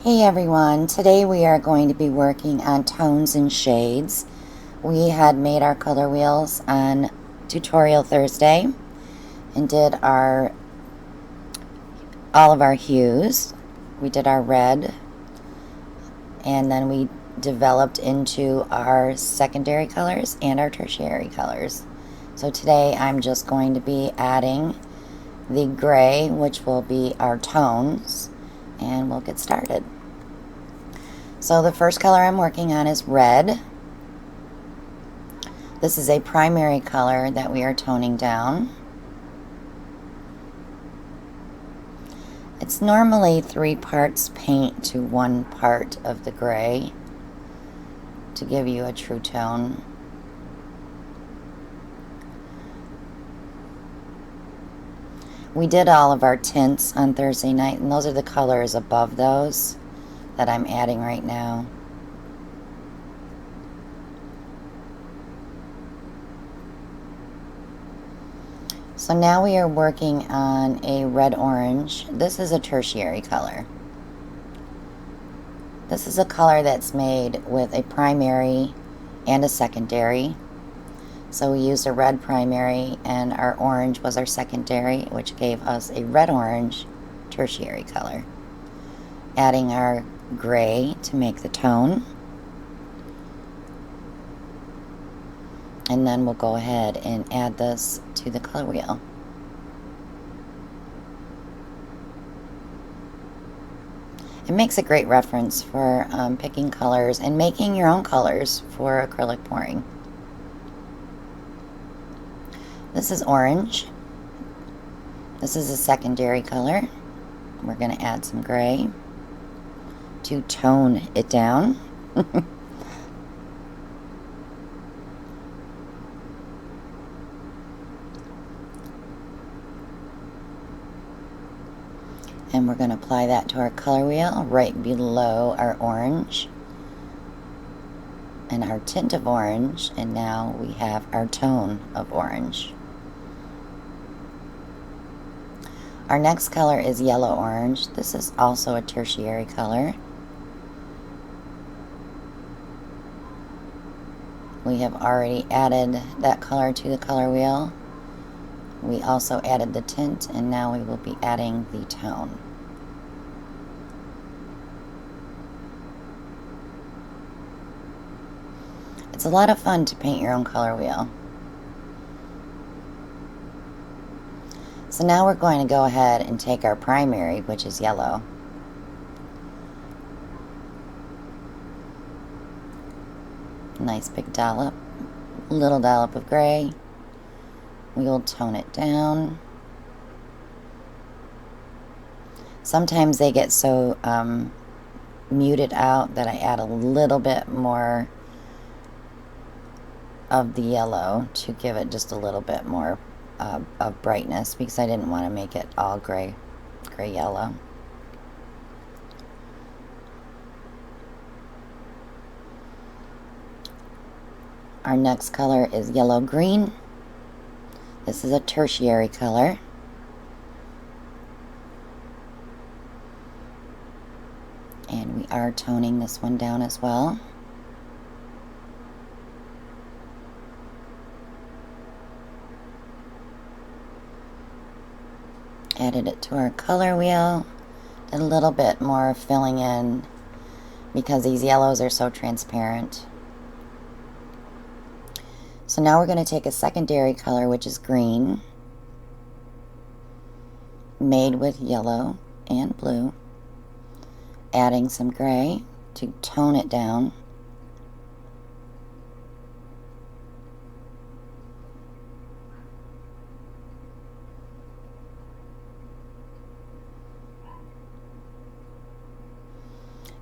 Hey everyone, today we are going to be working on tones and shades. We had made our color wheels on Tutorial Thursday and did all of our hues. We did our red and then we developed into our secondary colors and our tertiary colors. So today I'm just going to be adding the gray, which will be our tones, and we'll get started. So the first color I'm working on is red. This is a primary color that we are toning down. It's normally 3 parts paint to 1 part of the gray to give you a true tone. We did all of our tints on Thursday night, and those are the colors above those that I'm adding right now. So now we are working on a red-orange. This is a tertiary color. This is a color that's made with a primary and a secondary. So we used a red primary and our orange was our secondary, which gave us a red-orange tertiary color. Adding our gray to make the tone. And then we'll go ahead and add this to the color wheel. It makes a great reference for picking colors and making your own colors for acrylic pouring. This is orange. This is a secondary color. We're going to add some gray to tone it down. And we're going to apply that to our color wheel right below our orange and our tint of orange, and now we have our tone of orange. Our next color is yellow-orange. This is also a tertiary color. We have already added that color to the color wheel. We also added the tint, and now we will be adding the tone. It's a lot of fun to paint your own color wheel. So now we're going to go ahead and take our primary, which is yellow. Nice big dollop, little dollop of gray. We will tone it down. Sometimes they get so muted out that I add a little bit more of the yellow to give it just a little bit more of brightness, because I didn't want to make it all gray yellow. Our next color is yellow green. This is a tertiary color. And we are toning this one down as well. Added it to our color wheel. A little bit more filling in because these yellows are so transparent. So now we're going to take a secondary color, which is green, made with yellow and blue, adding some gray to tone it down.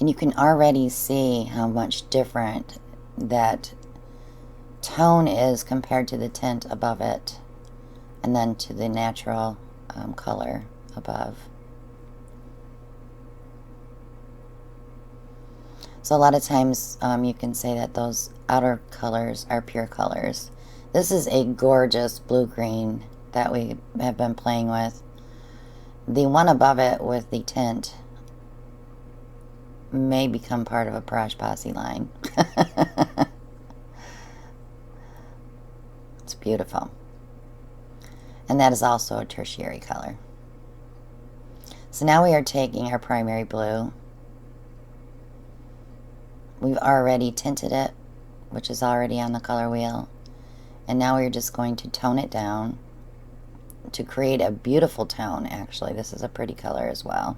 And you can already see how much different that tone is compared to the tint above it, and then to the natural color above. So a lot of times you can say that those outer colors are pure colors. This is a gorgeous blue-green that we have been playing with. The one above it with the tint may become part of a Prosh Posse line. It's beautiful. And that is also a tertiary color. So now we are taking our primary blue. We've already tinted it, which is already on the color wheel. And now we're just going to tone it down to create a beautiful tone, actually. This is a pretty color as well.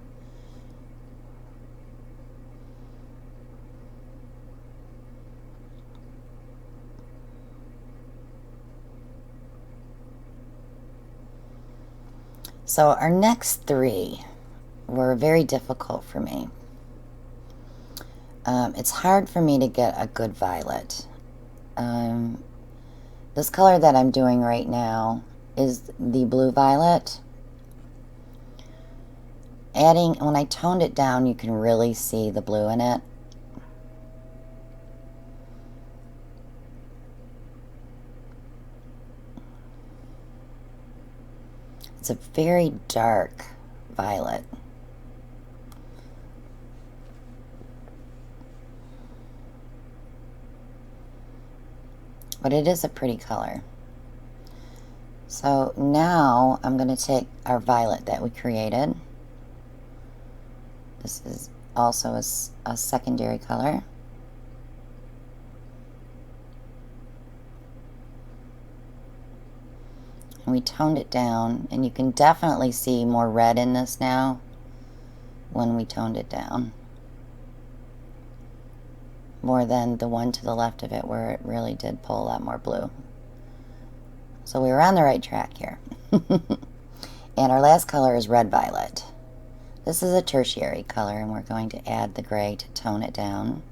So our next three were very difficult for me. It's hard for me to get a good violet. This color that I'm doing right now is the blue violet. When I toned it down, you can really see the blue in it. It's a very dark violet. But it is a pretty color. So now I'm going to take our violet that we created. This is also a secondary color. And we toned it down, and you can definitely see more red in this now when we toned it down. More than the one to the left of it where it really did pull a lot more blue. So we were on the right track here. And our last color is red violet. This is a tertiary color, and we're going to add the gray to tone it down.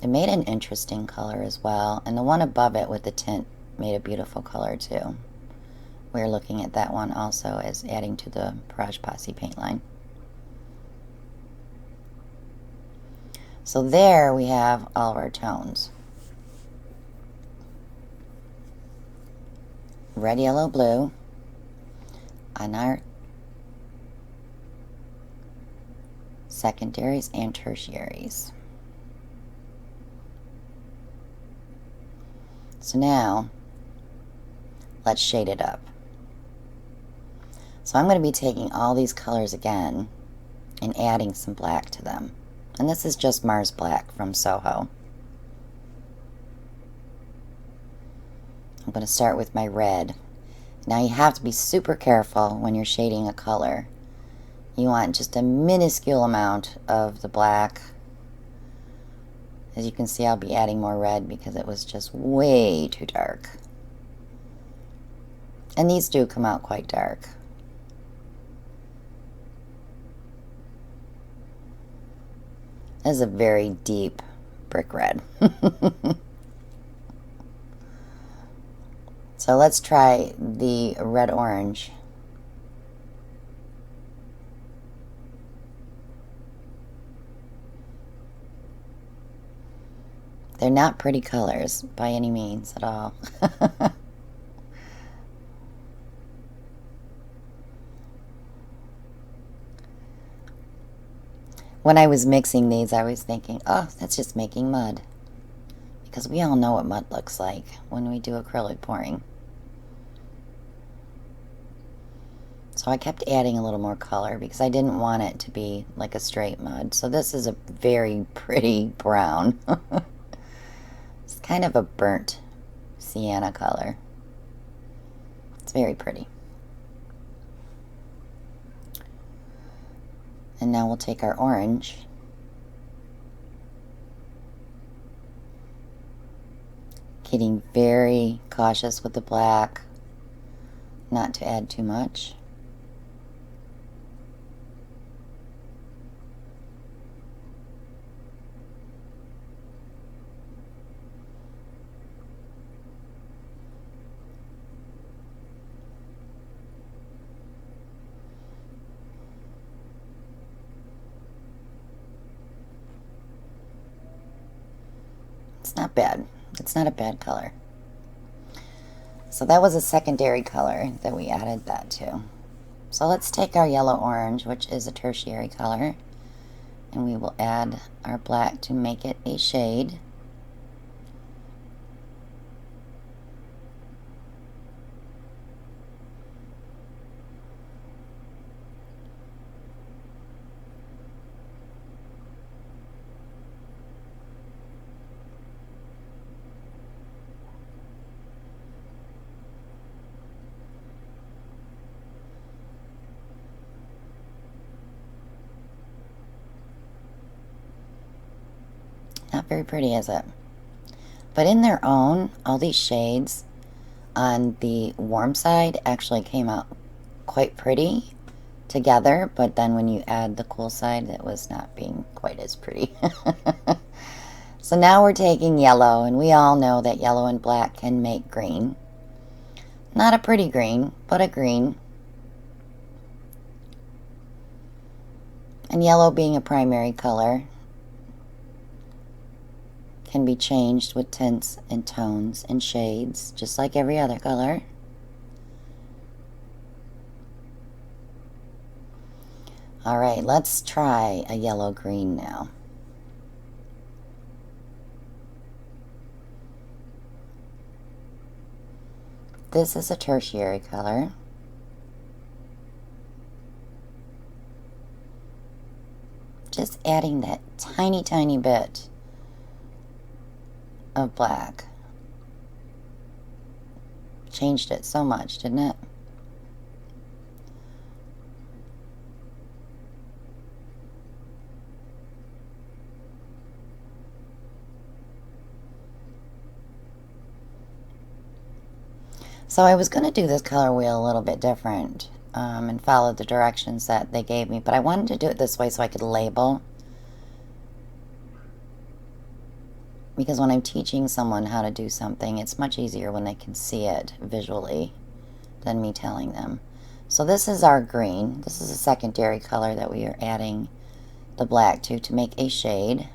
It made an interesting color as well, and the one above it with the tint made a beautiful color too. We're looking at that one also as adding to the Prosh Posse paint line. So there we have all of our tones. Red, yellow, blue on our secondaries and tertiaries. So now let's shade it up. So I'm going to be taking all these colors again and adding some black to them. And this is just Mars Black from Soho. I'm going to start with my red. Now you have to be super careful when you're shading a color. You want just a minuscule amount of the black. As you can see, I'll be adding more red because it was just way too dark. And these do come out quite dark. This is a very deep brick red. So let's try the red-orange. They're not pretty colors by any means at all. When I was mixing these, I was thinking, oh, that's just making mud. Because we all know what mud looks like when we do acrylic pouring. So I kept adding a little more color because I didn't want it to be like a straight mud. So this is a very pretty brown. It's kind of a burnt sienna color. It's very pretty. And now we'll take our orange. Getting very cautious with the black, not to add too much. It's not bad. It's not a bad color. So that was a secondary color that we added that to. So let's take our yellow orange, which is a tertiary color, and we will add our black to make it a shade. Not very pretty, is it? But in their own, all these shades on the warm side actually came out quite pretty together, but then when you add the cool side, it was not being quite as pretty. So now we're taking yellow, and we all know that yellow and black can make green. Not a pretty green, but a green. And yellow being a primary color can be changed with tints and tones and shades, just like every other color. Alright, let's try a yellow-green now. This is a tertiary color. Just adding that tiny, tiny bit of black. Changed it so much, didn't it? So I was going to do this color wheel a little bit different and follow the directions that they gave me, but I wanted to do it this way so I could label. Because when I'm teaching someone how to do something, it's much easier when they can see it visually than me telling them. So this is our green. This is a secondary color that we are adding the black to make a shade.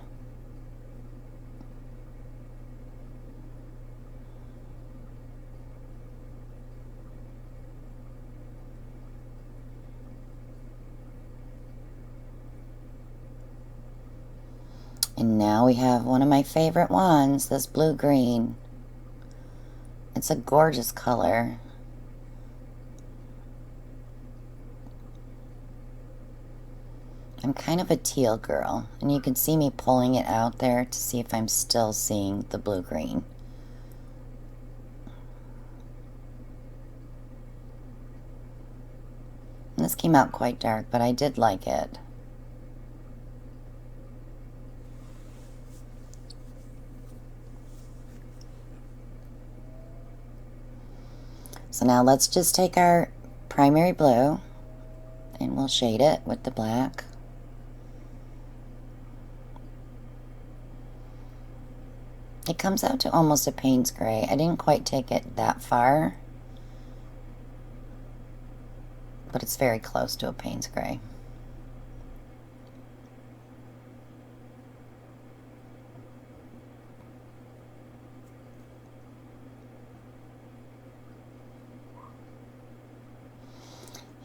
And now we have one of my favorite ones, this blue-green. It's a gorgeous color. I'm kind of a teal girl, and you can see me pulling it out there to see if I'm still seeing the blue-green. This came out quite dark, but I did like it. So now let's just take our primary blue and we'll shade it with the black. It comes out to almost a Payne's gray. I didn't quite take it that far, but it's very close to a Payne's gray.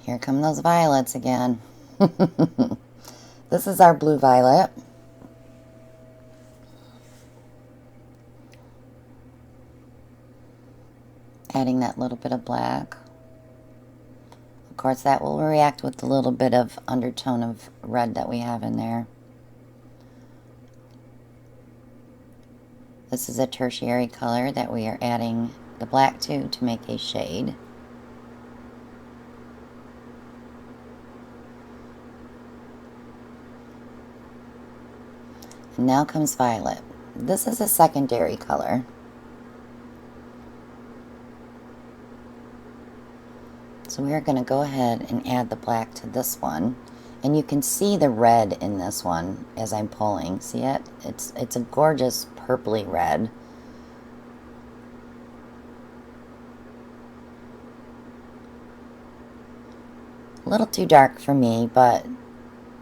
Here come those violets again. This is our blue violet. Adding that little bit of black. Of course, that will react with the little bit of undertone of red that we have in there. This is a tertiary color that we are adding the black to make a shade. And now comes violet. This is a secondary color. So we are going to go ahead and add the black to this one. And you can see the red in this one as I'm pulling. See it? It's a gorgeous purpley red. A little too dark for me, but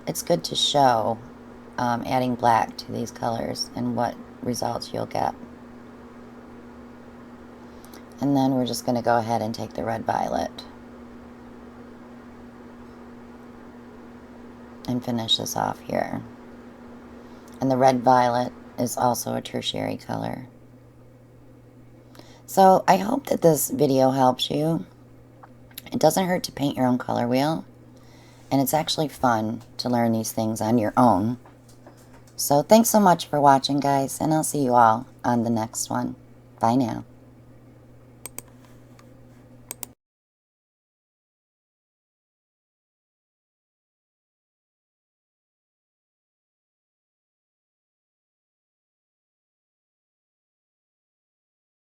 it's good to show adding black to these colors and what results you'll get. And then we're just going to go ahead and take the red violet. and finish this off here. And the red violet is also a tertiary color. So I hope that this video helps you. It doesn't hurt to paint your own color wheel. And it's actually fun to learn these things on your own. So thanks so much for watching, guys, and I'll see you all on the next one. Bye now.